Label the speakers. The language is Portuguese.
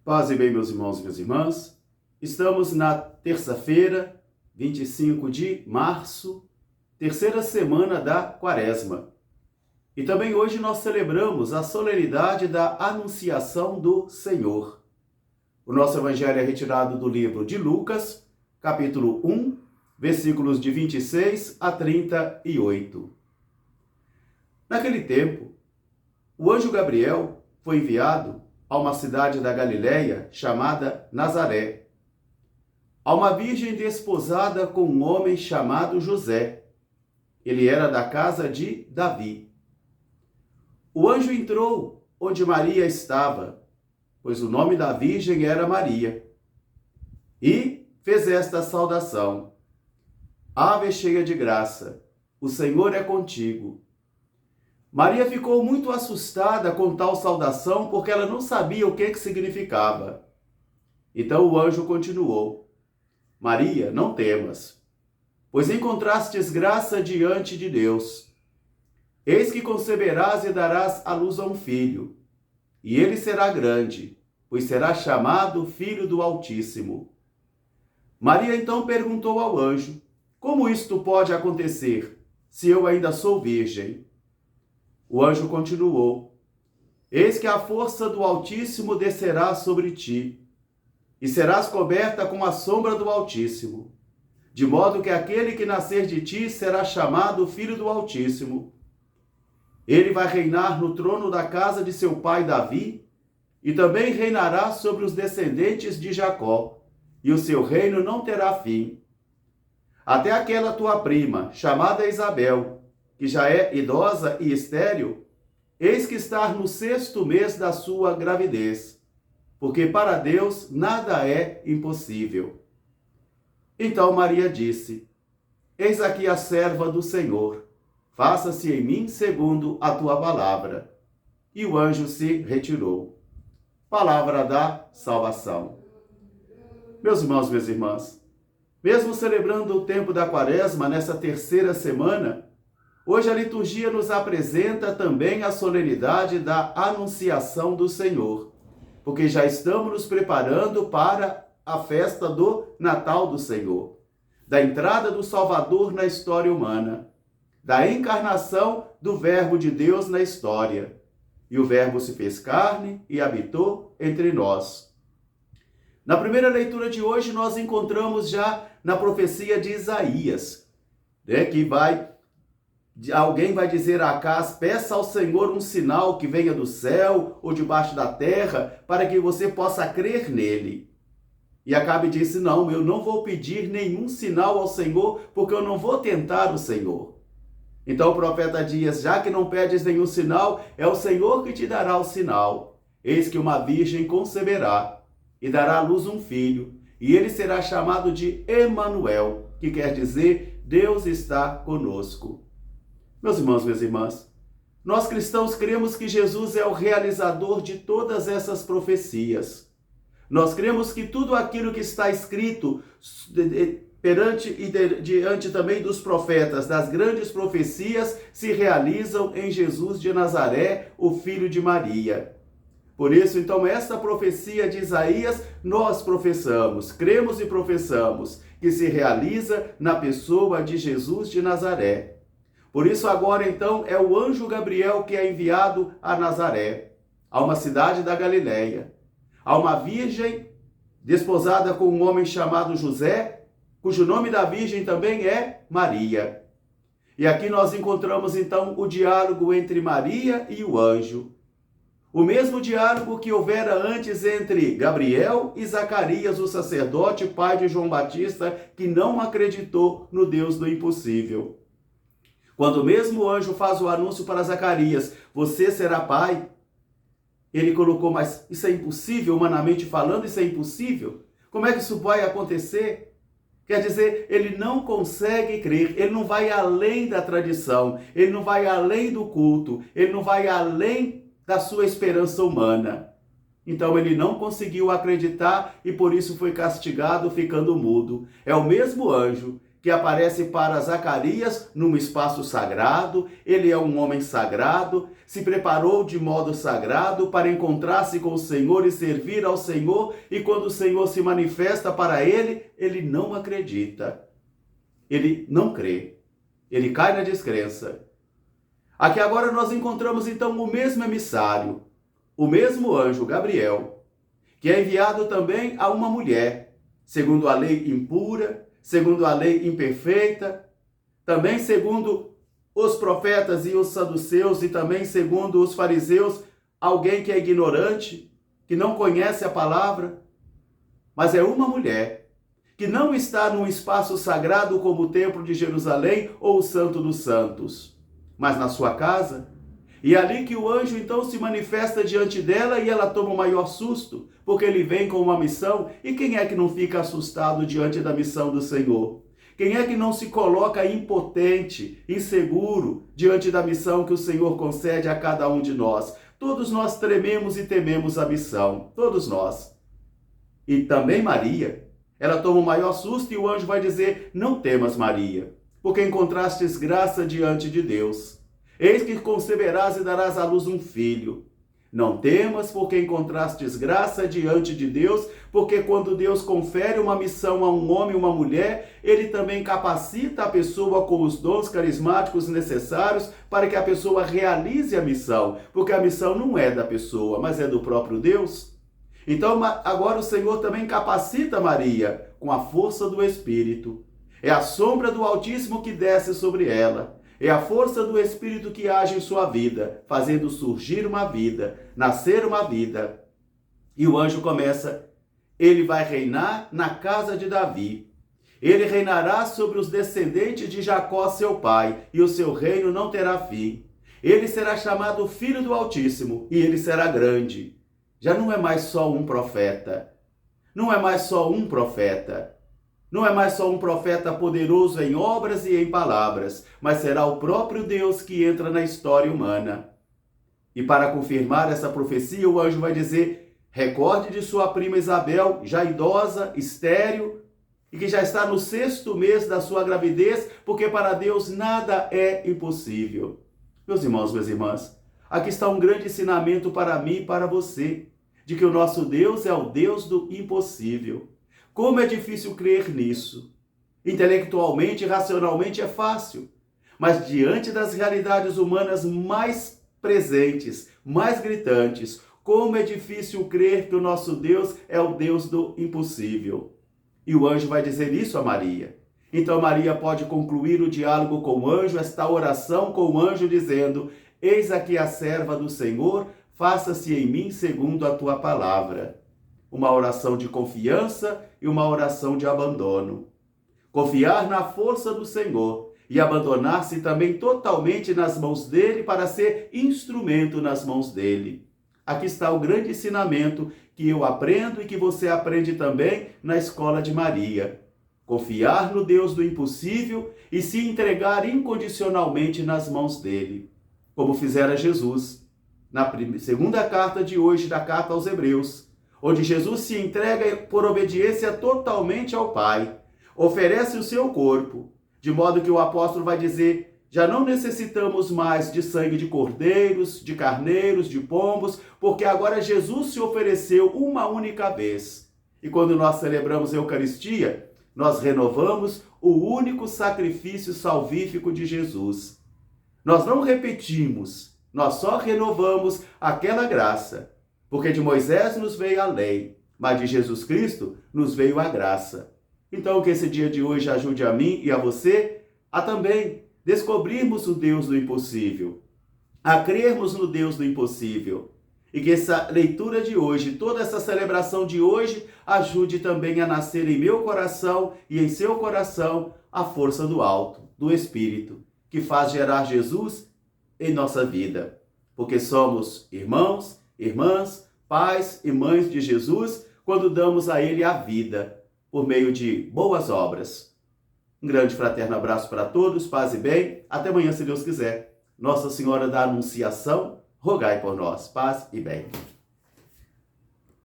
Speaker 1: Paz e bem, meus irmãos e minhas irmãs. Estamos na terça-feira, 25 de março, terceira semana da Quaresma. E também hoje nós celebramos a solenidade da Anunciação do Senhor. O nosso evangelho é retirado do livro de Lucas, capítulo 1, versículos de 26 a 38. Naquele tempo, o anjo Gabriel foi enviado a uma cidade da Galileia chamada Nazaré, a uma virgem desposada com um homem chamado José. Ele era da casa de Davi. O anjo entrou onde Maria estava, pois o nome da virgem era Maria, e fez esta saudação: Ave cheia de graça, o Senhor é contigo. Maria ficou muito assustada com tal saudação, porque ela não sabia o que significava. Então o anjo continuou: Maria, não temas, pois encontrastes graça diante de Deus. Eis que conceberás e darás à luz a um filho, e ele será grande, pois será chamado Filho do Altíssimo. Maria então perguntou ao anjo: Como isto pode acontecer, se eu ainda sou virgem? O anjo continuou: Eis que a força do Altíssimo descerá sobre ti, e serás coberta com a sombra do Altíssimo, de modo que aquele que nascer de ti será chamado Filho do Altíssimo. Ele vai reinar no trono da casa de seu pai Davi, e também reinará sobre os descendentes de Jacó, e o seu reino não terá fim. Até aquela tua prima, chamada Isabel, que já é idosa e estéril, eis que está no 6º mês da sua gravidez, porque para Deus nada é impossível. Então Maria disse: Eis aqui a serva do Senhor, faça-se em mim segundo a tua palavra. E o anjo se retirou. Palavra da salvação. Meus irmãos e minhas irmãs, mesmo celebrando o tempo da Quaresma nessa terceira semana, hoje a liturgia nos apresenta também a solenidade da Anunciação do Senhor, porque já estamos nos preparando para a festa do Natal do Senhor, da entrada do Salvador na história humana, da encarnação do Verbo de Deus na história. E o Verbo se fez carne e habitou entre nós. Na primeira leitura de hoje nós encontramos já na profecia de Isaías, que alguém vai dizer a Acás: peça ao Senhor um sinal que venha do céu ou debaixo da terra, para que você possa crer nele. E Acabe disse: não, eu não vou pedir nenhum sinal ao Senhor, porque eu não vou tentar o Senhor. Então o profeta diz: já que não pedes nenhum sinal, é o Senhor que te dará o sinal. Eis que uma virgem conceberá e dará à luz um filho, e ele será chamado de Emanuel, que quer dizer Deus está conosco. Meus irmãos, minhas irmãs, nós cristãos cremos que Jesus é o realizador de todas essas profecias. Nós cremos que tudo aquilo que está escrito perante e diante também dos profetas, das grandes profecias, se realizam em Jesus de Nazaré, o filho de Maria. Por isso, então, esta profecia de Isaías, nós professamos, cremos e professamos, que se realiza na pessoa de Jesus de Nazaré. Por isso agora, então, é o anjo Gabriel que é enviado a Nazaré, a uma cidade da Galileia, a uma virgem desposada com um homem chamado José, cujo nome da virgem também é Maria. E aqui nós encontramos, então, o diálogo entre Maria e o anjo. O mesmo diálogo que houvera antes entre Gabriel e Zacarias, o sacerdote, pai de João Batista, que não acreditou no Deus do impossível. Quando mesmo o anjo faz o anúncio para Zacarias: você será pai, ele colocou: mas isso é impossível, humanamente falando, isso é impossível? Como é que isso vai acontecer? Quer dizer, ele não consegue crer, ele não vai além da tradição, ele não vai além do culto, ele não vai além da sua esperança humana. Então ele não conseguiu acreditar e por isso foi castigado ficando mudo. É o mesmo anjo que aparece para Zacarias num espaço sagrado. Ele é um homem sagrado, se preparou de modo sagrado para encontrar-se com o Senhor e servir ao Senhor, e quando o Senhor se manifesta para ele, ele não acredita, ele não crê, ele cai na descrença. Aqui agora nós encontramos então o mesmo emissário, o mesmo anjo, Gabriel, que é enviado também a uma mulher, segundo a lei impura, segundo a lei imperfeita, também segundo os profetas e os saduceus, e também segundo os fariseus, alguém que é ignorante, que não conhece a palavra, mas é uma mulher que não está num espaço sagrado como o Templo de Jerusalém ou o Santo dos Santos, mas na sua casa. E é ali que o anjo então se manifesta diante dela e ela toma o maior susto, porque ele vem com uma missão. E quem é que não fica assustado diante da missão do Senhor? Quem é que não se coloca impotente, inseguro, diante da missão que o Senhor concede a cada um de nós? Todos nós trememos e tememos a missão, todos nós. E também Maria, ela toma o maior susto e o anjo vai dizer: não temas, Maria, porque encontrastes graça diante de Deus. Eis que conceberás e darás à luz um filho. Não temas, porque encontrastes graça diante de Deus, porque quando Deus confere uma missão a um homem e uma mulher, ele também capacita a pessoa com os dons carismáticos necessários para que a pessoa realize a missão, porque a missão não é da pessoa, mas é do próprio Deus. Então, agora o Senhor também capacita Maria com a força do Espírito. É a sombra do Altíssimo que desce sobre ela. É a força do Espírito que age em sua vida, fazendo surgir uma vida, nascer uma vida. E o anjo começa: ele vai reinar na casa de Davi. Ele reinará sobre os descendentes de Jacó, seu pai, e o seu reino não terá fim. Ele será chamado Filho do Altíssimo, e ele será grande. Já não é mais só um profeta. Não é mais só um profeta. Não é mais só um profeta poderoso em obras e em palavras, mas será o próprio Deus que entra na história humana. E para confirmar essa profecia, o anjo vai dizer: recorde de sua prima Isabel, já idosa, estéril, e que já está no 6º mês da sua gravidez, porque para Deus nada é impossível. Meus irmãos, minhas irmãs, aqui está um grande ensinamento para mim e para você, de que o nosso Deus é o Deus do impossível. Como é difícil crer nisso. Intelectualmente e racionalmente é fácil, mas diante das realidades humanas mais presentes, mais gritantes, como é difícil crer que o nosso Deus é o Deus do impossível. E o anjo vai dizer isso a Maria. Então Maria pode concluir o diálogo com o anjo, esta oração com o anjo, dizendo: eis aqui a serva do Senhor, faça-se em mim segundo a tua palavra. Uma oração de confiança e uma oração de abandono. Confiar na força do Senhor e abandonar-se também totalmente nas mãos dele para ser instrumento nas mãos dele. Aqui está o grande ensinamento que eu aprendo e que você aprende também na escola de Maria. Confiar no Deus do impossível e se entregar incondicionalmente nas mãos dele, como fizera Jesus na segunda carta de hoje, da carta aos Hebreus, onde Jesus se entrega por obediência totalmente ao Pai, oferece o seu corpo, de modo que o apóstolo vai dizer: já não necessitamos mais de sangue de cordeiros, de carneiros, de pombos, porque agora Jesus se ofereceu uma única vez. E quando nós celebramos a Eucaristia, nós renovamos o único sacrifício salvífico de Jesus. Nós não repetimos, nós só renovamos aquela graça. Porque de Moisés nos veio a lei, mas de Jesus Cristo nos veio a graça. Então que esse dia de hoje ajude a mim e a você a também descobrirmos o Deus do impossível, a crermos no Deus do impossível. E que essa leitura de hoje, toda essa celebração de hoje, ajude também a nascer em meu coração e em seu coração a força do alto, do Espírito, que faz gerar Jesus em nossa vida. Porque somos irmãos, irmãs, pais e mães de Jesus, quando damos a Ele a vida, por meio de boas obras. Um grande fraterno abraço para todos, paz e bem. Até amanhã, se Deus quiser. Nossa Senhora da Anunciação, rogai por nós. Paz e bem.